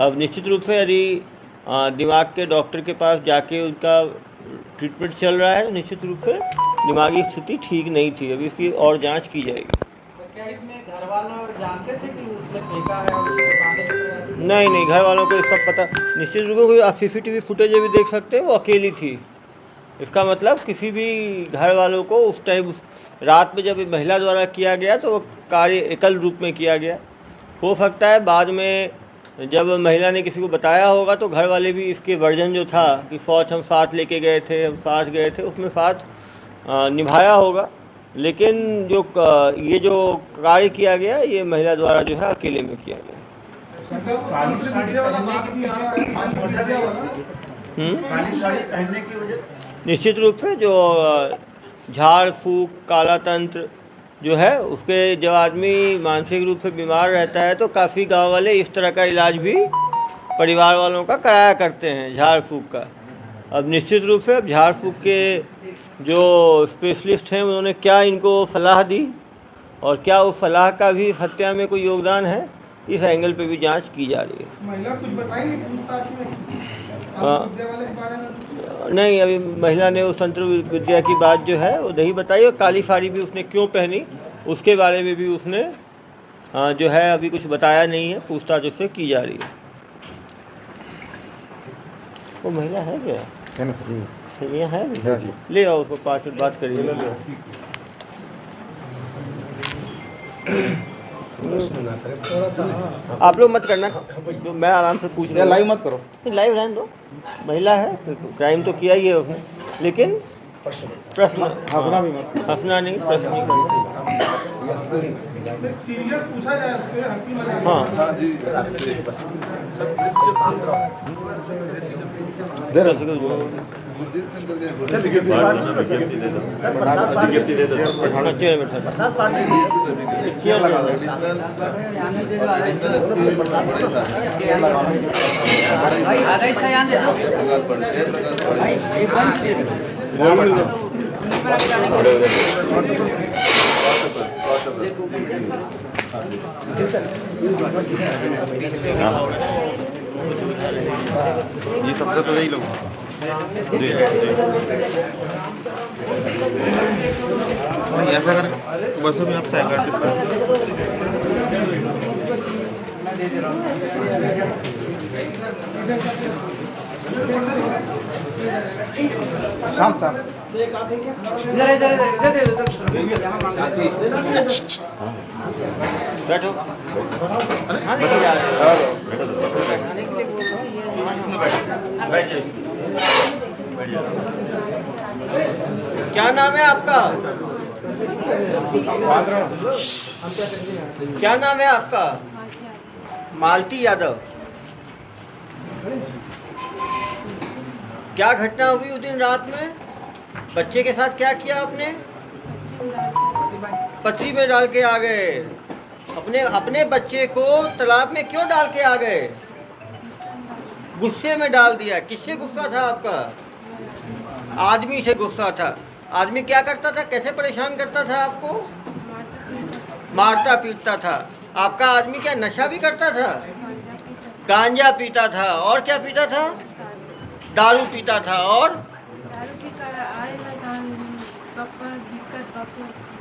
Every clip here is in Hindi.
अब निश्चित रूप से यदि दिमाग के डॉक्टर के पास जाके उनका ट्रीटमेंट चल रहा है तो निश्चित रूप से दिमागी स्थिति ठीक नहीं थी। अभी इसकी और जांच की जाएगी। तो क्या इसमें घर वालों जानते थे कि उसने फेंका है और उसे पानी में? नहीं, घर वालों को इसका पता निश्चित रूप से। आप CCTV फुटेज भी देख सकते हैं, वो अकेली थी। इसका मतलब किसी भी घर वालों को उस टाइम रात में जब महिला द्वारा किया गया तो वो कार्य एकल रूप में किया गया। हो सकता है बाद में जब महिला ने किसी को बताया होगा तो घर वाले भी इसके वर्जन जो था कि फौज हम साथ लेके गए थे, हम साथ गए थे, उसमें साथ निभाया होगा। लेकिन ये जो कार्य किया गया ये महिला द्वारा जो है अकेले में किया गया। काली साड़ी पहनने की वजह निश्चित रूप से जो झाड़ फूक काला तंत्र जो है उसके जब आदमी मानसिक रूप से बीमार रहता है तो काफ़ी गांव वाले इस तरह का इलाज भी परिवार वालों का कराया करते हैं, झाड़ फूक का। अब निश्चित रूप से झाड़ फूक के जो स्पेशलिस्ट हैं उन्होंने क्या इनको सलाह दी और क्या उस सलाह का भी हत्या में कोई योगदान है, इस एंगल पे भी जांच की जा रही है। महिला कुछ बताएंगे पूछताछ में? नहीं, अभी महिला ने उस तंत्र विद्या की बात जो है वो नहीं बताई, और काली साड़ी भी उसने क्यों पहनी उसके बारे में भी उसने जो है अभी कुछ बताया नहीं है। पूछताछ उससे की जा रही है। वो महिला है क्या? यहाँ है, ले आओ उसको, 5 मिनट बात करिए। आप लोग मत करना, जो मैं आराम से पूछ रहा, लाइव मत करो, लाइव रहने दो। महिला है, क्राइम तो किया ही है उसने, लेकिन प्रश्न हंसना भी मत। हंसना नहीं, प्रश्न नहीं करना। सीरियस पूछा जाए उस पे, हंसी मजाक। हाँ जी सबसे तो यही लोग ऐसा कर बस में आप शाम शाम बैठो। क्या नाम है आपका? क्या नाम है आपका? मालती यादव। क्या घटना हुई उस दिन रात में? बच्चे के साथ क्या किया आपने? पथरी में डाल के आ गए। अपने बच्चे को तालाब में क्यों डाल के आ गए? गुस्से में डाल दिया। किससे गुस्सा था आपका? आदमी से गुस्सा था। आदमी क्या करता था, कैसे परेशान करता था आपको? मारता पीटता था। आपका आदमी क्या नशा भी करता था? गांजा पीता था। और क्या पीता था? दारू पीता था। और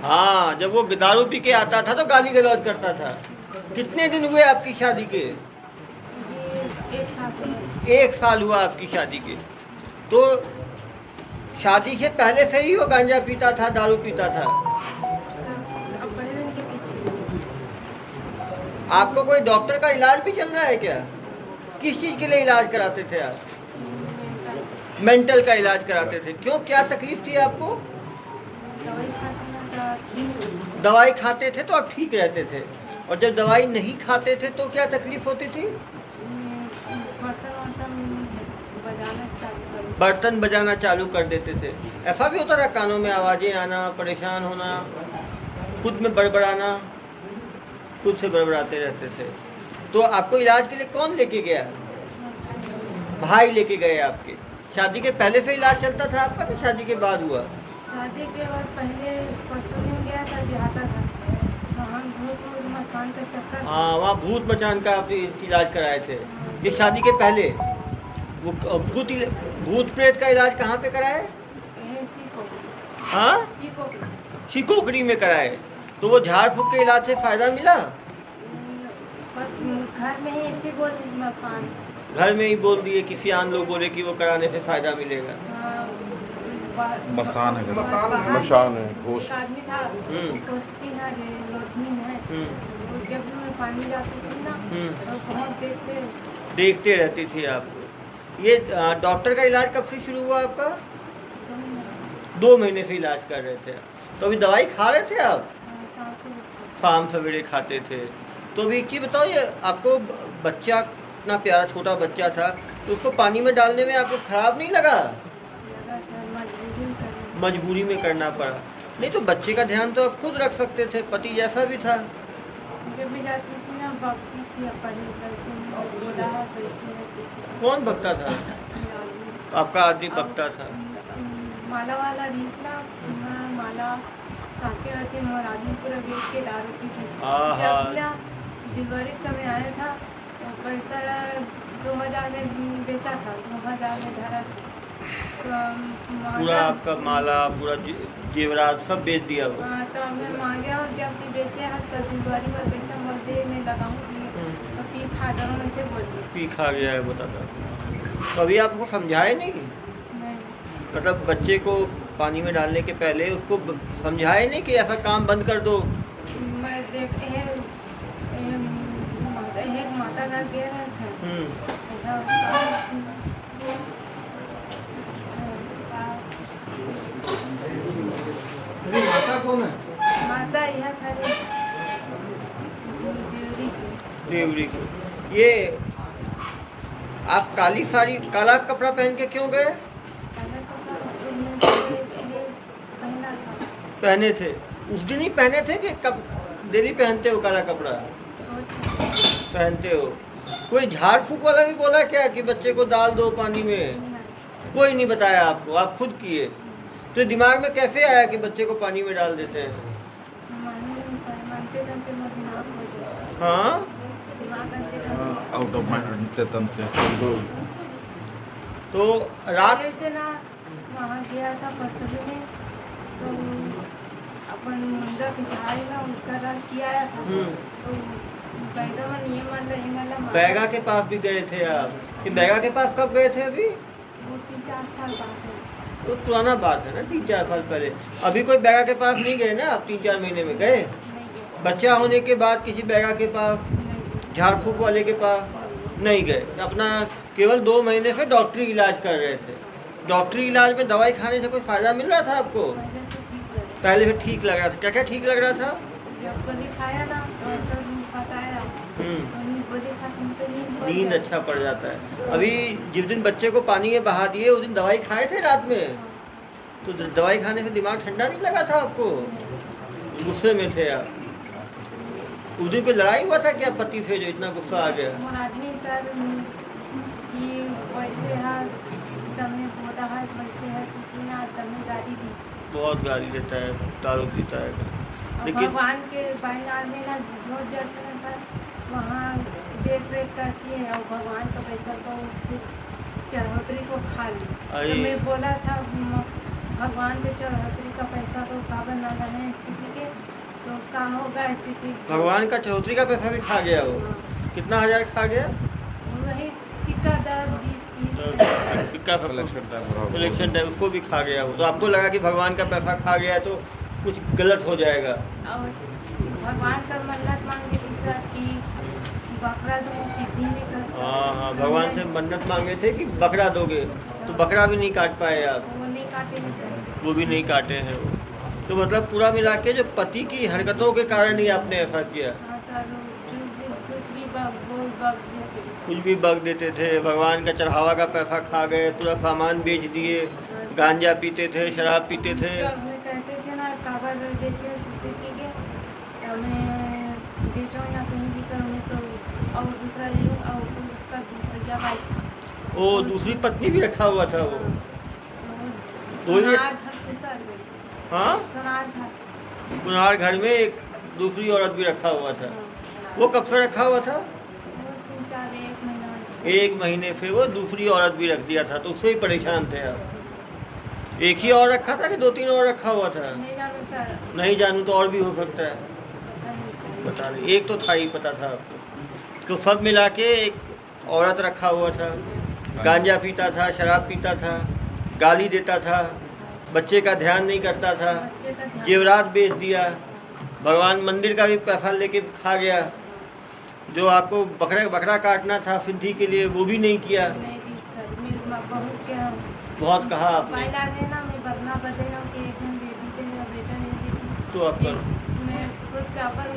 हाँ, जब वो दारू पी के आता था तो गाली गलौज करता था। कितने दिन हुए आपकी शादी के? 1 साल हुआ आपकी शादी के। तो शादी से पहले से ही वो गांजा पीता था, दारू पीता था। आपको कोई डॉक्टर का इलाज भी चल रहा है क्या? किस चीज के लिए इलाज कराते थे आप? मेंटल का इलाज कराते थे। क्यों, क्या तकलीफ थी आपको? दवाई खाते थे तो आप ठीक रहते थे, और जब दवाई नहीं खाते थे तो क्या तकलीफ होती थी? बर्तन बजाना चालू कर देते थे। ऐसा भी होता था, कानों में आवाजें आना, परेशान होना, खुद में बड़बड़ाना, खुद से बड़बड़ाते रहते थे। तो आपको इलाज के लिए कौन लेके गया? भाई लेके गए आपके। शादी के पहले से इलाज चलता था आपका कि शादी के बाद हुआ? शादी के बाद पहले परसों में गया था, दिहाता था, वहाँ भूत मचान का चक्कर। हाँ, वहाँ भूत मचान का आप इलाज कराए थे। ये शादी के पहले वो भूत प्रेत का इलाज कहाँ पे कराए? हाँ, शिकोकड़ी में कराए। तो वो झाड़ फूक के इलाज से फायदा मिला? घर में ही ऐसे बोल मसान घर में ही बोल दिए, किसी आन लोग बोले कि वो कराने से फायदा मिलेगा। मसान है, मसान है। एक आदमी था, कोष्ठी है, लोधनी है। हम्म, तो जब मैं पानी जाती थी ना तो बहुत देखते रहती थी आप। ये डॉक्टर का इलाज कब से शुरू हुआ आपका? 2 महीने से इलाज कर रहे थे। तो अभी दवाई खा रहे थे आप? शाम सवेरे खाते थे। तो अभी एक चीज़ बताओ, ये आपको बच्चा इतना प्यारा छोटा बच्चा था, तो उसको पानी में डालने में आपको खराब नहीं लगा? मजबूरी में करना पड़ा। नहीं तो बच्चे का ध्यान तो आप खुद रख सकते थे, पति जैसा भी था। जब भी जाती थी ना बकती थी, कौन बकता था? आपका आदमी बकता था। माला वाला रीसना माला साके वाके और आदमी पूरा बेच के दारू पी थी। जब ना डिलीवरी समय आया था तो पैसा 2000 में बेचा था, 2000 में धरा। पूरा आपका माला पूरा जेवरात सब बेच दिया वो। हाँ, तो मैं मांगे और जब भी बेचे हैं तो डिलीवरी पर पैसा मर्दे में लगाऊंगी तो पी खा डरों से बोल दी। पी खा गया है बता था। तो अभी आपको समझाए नहीं? मतलब बच्चे को पानी में डालने के पहले उसको समझाए नहीं कि ऐसा काम बंद कर दो? मैं देखते हैं एक माता घर गए थे। माता कौन है? माता यह खाली देवरी को। ये आप काली साड़ी काला कपड़ा पहन के क्यों गए? पहने थे उस दिन ही पहने थे कि कब डेली पहनते हो काला कपड़ा? पहनते हो। कोई झाड़ फूक वाला भी बोला क्या कि बच्चे को डाल दो पानी में? कोई नहीं बताया आपको, आप खुद किए। तो दिमाग में कैसे आया कि बच्चे को पानी में डाल देते हैं? हाँ, आउट ऑफ माइंड तो रात से ना वहाँ गया था परसों में, तो अपन मुंडा की झाड़ी ना उसका रस किया था। तो बैगा में नहीं मतलब बैगा के पास भी गए थे आप? कि बैगा के पास कब गए थे? अभी वो 3-4 साल बाद है। तो पुराना बात है ना, 3-4 साल पहले। अभी कोई बैगा के पास नहीं गए ना आप? 3-4 महीने में गए? बच्चा होने के बाद किसी बैगा के पास, झाड़ फूक वाले के पास नहीं गए? अपना केवल 2 महीने से डॉक्टरी इलाज कर रहे थे। डॉक्टरी इलाज में दवाई खाने से कोई फायदा मिल रहा था आपको? पहले से ठीक लग रहा था? क्या क्या ठीक लग रहा था? जब कभी खाया ना तो बताया नींद अच्छा पड़ जाता है। अभी जिस दिन बच्चे को पानी में बहा दिए उस दिन दवाई खाए थे रात में? तो दवाई खाने से दिमाग ठंडा नहीं लगा था आपको? गुस्से में थे आप? उस दिन कोई लड़ाई हुआ था क्या पति से जो इतना गुस्सा आ गया? आदमी सर कि वैसे है तमें होता है वैसे है कि ना तमें गाड़ी दी बहुत गाली देता है, दारू पीता है। लेकिन भगवान के बाइनार में ना बहुत जैसे ना सर वहाँ देख रेख करती है और भगवान का पैसा को चढ़ोतरी को खा ली। तो मैं बोला था भगवान के चढ़ोतरी का पैसा को काबल ना रहे इसी के तो क्या होगा इसी की। भगवान का चढ़ोतरी का पैसा भी खा गया वो? कितना हजार खा गया? वही सिक्का 10-20 सिक्का कलेक्शन टाइम उसको भी खा गया वो। तो आपको लगा कि भगवान का पैसा खा गया तो कुछ गलत हो जाएगा? और भगवान का मन्नत मांगे थी सर कि बकरा दो सिद्धि में कर। हाँ, भगवान से मन्नत मांगे थे कि बकरा दोगे, तो बकरा भी नहीं काट पाए आप? वो नहीं काटे वो भी नहीं काटे हैं वो। तो मतलब पूरा मिला के जो पति की हरकतों के कारण ही आपने ऐसा किया? कुछ भी बग देते थे, भगवान का चढ़ावा का पैसा खा गए, पूरा सामान बेच दिए, गांजा पीते थे, शराब पीते थे। कहते थे ना कागज बेचे के तो मैं बेचूँ या कहीं भी करूँ मैं तो और दूसरा लूँ और उसका दूसरा बाइक। वो दूसरी पत्नी भी रखा हुआ था वो? सोनार घर पे सर। हाँ, सोनार घर में एक दूसरी औरत भी रखा हुआ था। वो कब से रखा हुआ था? 3-4 1 महीना। 1 महीने से वो दूसरी औरत भी रख दिया था, तो उससे ही परेशान थे आप। एक ही और रखा था कि 2-3 और रखा हुआ था? नहीं जानू सर, नहीं जानू तो और भी हो सकता है, पता नहीं। पता नहीं, एक तो था ही पता था आपको। तो सब मिला के एक औरत रखा हुआ था, गांजा पीता था, शराब पीता था, गाली देता था, बच्चे का ध्यान नहीं करता था, बच्चे का ध्यान- जेवरात बेच दिया, भगवान मंदिर का भी पैसा लेके खा गया, जो आपको बकरा काटना था सिद्धि के लिए वो भी नहीं किया। नहीं दी सर, मेरी माँ बहुत क्या बहुत कहा आपने, मोबाइल डाले ना, मैं बदला बदला के एक दिन बेटी के या बेटा नहीं देती, तो आपका मैं खुद का अपन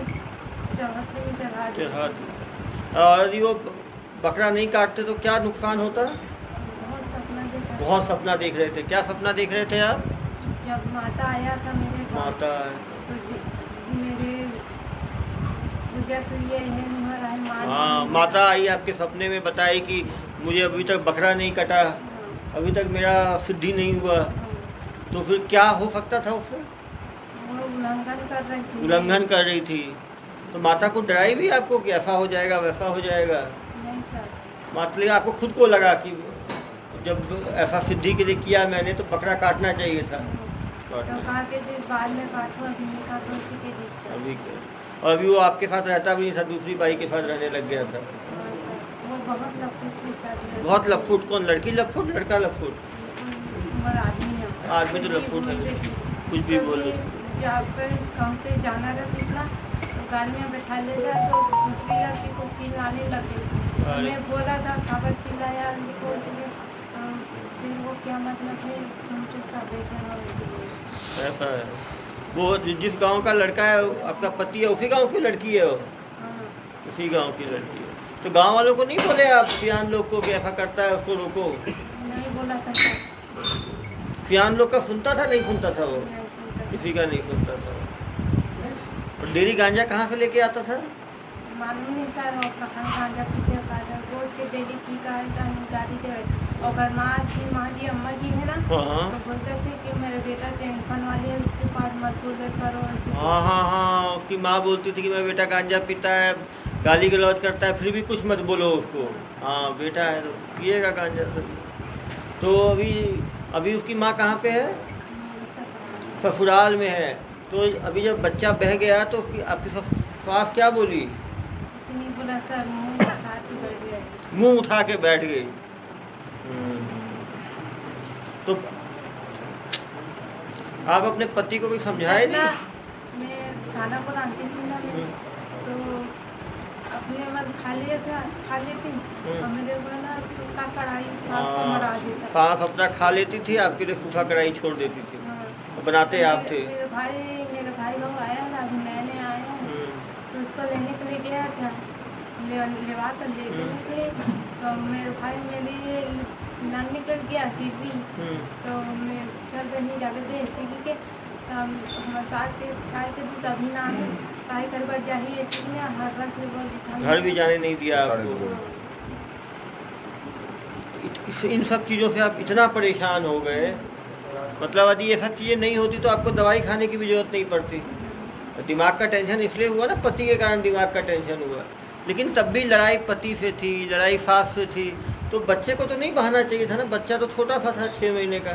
चढ़ाते में चढ़ा दी। चढ़ा दिया। और यदि वो बकरा नहीं काटते तो क्या नुकसान होता? बहुत सपना देखा। बहुत सपना देख रहे थे। क्या सपना देख रहे थे आप? जब माता आया था मेरे पास, माता तो मेरे पूजा के लिए है मुहर है मान। हाँ, माता आई आपके सपने में, बताई कि मुझे अभी तक बकरा नहीं कटा, अभी तक मेरा सिद्धि नहीं हुआ, तो फिर क्या हो सकता था उससे? वो उल्लंघन कर रही थी। उल्लंघन कर रही थी, तो माता को डराई भी आपको कि ऐसा हो जाएगा वैसा हो जाएगा? नहीं सर, मतलब आपको खुद को लगा कि जब ऐसा सिद्धि के लिए किया मैंने तो बकरा काटना चाहिए था। तो कहा कि जी बाद में काटो, अभी नहीं काटो, उसी के लिए सर। अभी और अभी वो आपके साथ रहता भी नहीं था, दूसरी बाई के साथ रहने लग गया था। वो बहुत लफूट थी सर। बहुत लफूट? कौन, लड़की लफूट लड़का लफूट? उम्र आदमी है। आदमी तो लफूट है, कुछ भी बोल लो। जाकर गाँव से जाना रहती ना, तो गाड़ी में बैठा ले जाए तो दूसरी लड़की को चिल्लाने लगी। तो मैं बोला था खबर चिल्लाया उनको, तो फिर वो क्या मतलब है, तुम चुपचाप बैठे रहो इसलिए। ऐसा है, वो जिस गांव का लड़का है आपका पति है उसी गांव की लड़की है वो? हाँ, उसी गांव की लड़की है। तो गांव वालों को नहीं बोले आप सियान लोग को कि ऐसा करता है उसको रोको? नहीं बोला था सर, सियान लोग का सुनता था नहीं सुनता था वो? नहीं सुनता। किसी का नहीं सुनता था। और डेरी गांजा कहाँ से लेके आता था? मालूम नहीं सर, और कहाँ गांजा पीते खाजा रोज के डेली की का गाड़ी दे। और अगर माँ जी अम्मा जी है ना, हाँ तो बोलते थे कि मेरा बेटा टेंशन वाली है, उसके पास मत बोले करो ऐसे। हाँ हाँ हाँ, उसकी माँ बोलती थी कि मेरा बेटा गांजा पीता है, गाली गलौज करता है, फिर भी कुछ मत बोलो उसको। हाँ बेटा है तो पिएगा गांजा। तो अभी उसकी माँ कहाँ पे है? ससुराल में है। तो अभी जब बच्चा बह गया तो आपकी सास क्या बोली? कुछ नहीं बोला सर, मुँह उठा के बैठ गए। मुंह उठा के बैठ गई। तो आप अपने पति को भी समझाए नहीं? मैं खाना बनाती थी ना, मैं तो अपने मन खा लेती और मेरे को ना सूखा कढ़ाई साग को मरा देता। सास अपना खा लेती थी, आपके लिए सूखा कढ़ाई छोड़ देती थी। हाँ। बनाते आप थे? मेरे भाई लोग आया था, अभी नए आया है, तो उसको लेने के लिए गया था, लेवा कर लेने के लिए। तो मेरे भाई मेरी नानी कर गया सीधी, तो मैं चल बनी जाके थे सीधी के हमारे साथ के खाए के भी कभी ना आए, खाए कर बढ़ जाइए इतने हर रस से बहुत दिखा। घर भी जाने नहीं दिया आपको? इन सब चीज़ों से आप इतना परेशान हो गए, मतलब यदि ये सब चीज़ें नहीं होती तो आपको दवाई खाने की भी जरूरत नहीं पड़ती। दिमाग का टेंशन इसलिए हुआ ना, पति के कारण दिमाग का टेंशन हुआ। लेकिन तब भी लड़ाई पति से थी, लड़ाई सास से थी, तो बच्चे को तो नहीं बहाना चाहिए था ना? बच्चा तो छोटा सा था, 6 महीने का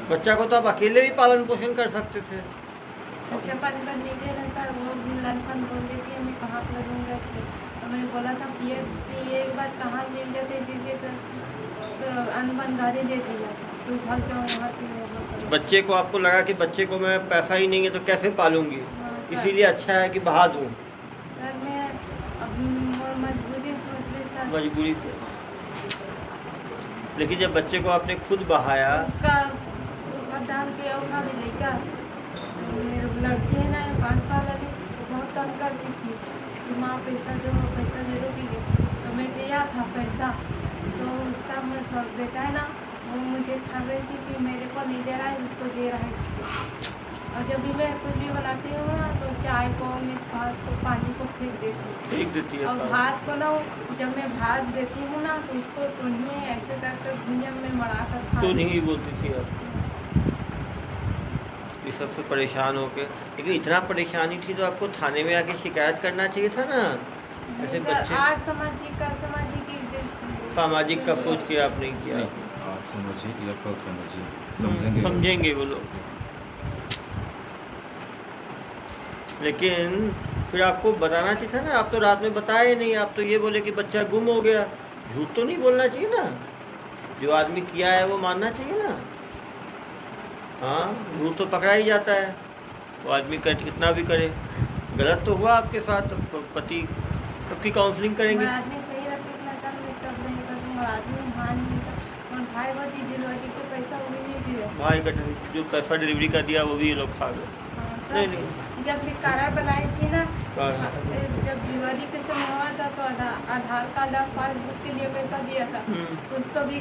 बच्चा को तो आप अकेले भी पालन पोषण कर सकते थे। अच्छा पानी पर नहीं गए ना सर, वो भी लड़कन बोल देती है मैं कहाँ पर लूँगा। तो मैं बोला था कि एक बार कहाँ मिल जाते दीजिए तो अनबन गाड़ी दे दिया, तू भाग जाओ यहाँ पे। बच्चे को आपको लगा कि बच्चे को मैं पैसा ही नहीं है तो कैसे पालूंगी, इसीलिए अच्छा है कि बहा दूँ। सर मैं अब मजबूरी सोच रही सर, मजबूरी से। लेकिन जब बच्चे को आपने खुद बहाया, उसका दान किया उसका भी लेकर, तो मेरे लड़की है ना 5 साल वाली, बहुत तंग करती थी कि माँ पैसा दे दो कि, तो मैं दिया था पैसा, तो उसका मैं सब बेटा है ना, वो मुझे खा रही थी कि मेरे को नहीं दे रहा है, उसको दे रहा है। और जब भी मैं कुछ भी बनाती हूँ ना, तो चाय को भात को पानी को फेंक देती हूँ। और भात को ना जब मैं भात देती हूँ ना, तो उसको टूनिए ऐसे करके भुंजन में मड़ा कर खा। तो नहीं बोलती थी आप? इस सबसे परेशान होके, लेकिन इतना परेशानी थी तो आपको थाने में आके शिकायत करना चाहिए था ना। ऐसे सर, बच्चे आज समझिए कल समझिए कि सामाजिक का सोच के आप नहीं किया। आप समझिए या कल समझिए, समझेंगे समझेंगे वो लोग। लेकिन फिर आपको बताना चाहिए था ना, आप तो रात में बताए नहीं, आप तो ये बोले कि बच्चा गुम हो गया। झूठ तो नहीं बोलना चाहिए ना, जो आदमी किया है वो मानना चाहिए ना। हाँ, झूठ तो पकड़ा ही जाता है, वो आदमी कर कितना भी करे। गलत तो हुआ आपके साथ, तो पति सबकी काउंसलिंग करेंगे। आदमी सही रखे इतना तब मैं तब नहीं करूँ, आदमी मान नहीं सकता। और भाई बहुत डिलीवरी के पैसा वो नहीं दिया, भाई का जो पैसा डिलीवरी का दिया वो भी ये लोग खा गए। नहीं नहीं, जब भी कारा बनाई थी ना, हाँ। जब दिवाली के समय हुआ था तो आधार कार्ड और पासबुक के लिए पैसा दिया था, उसको भी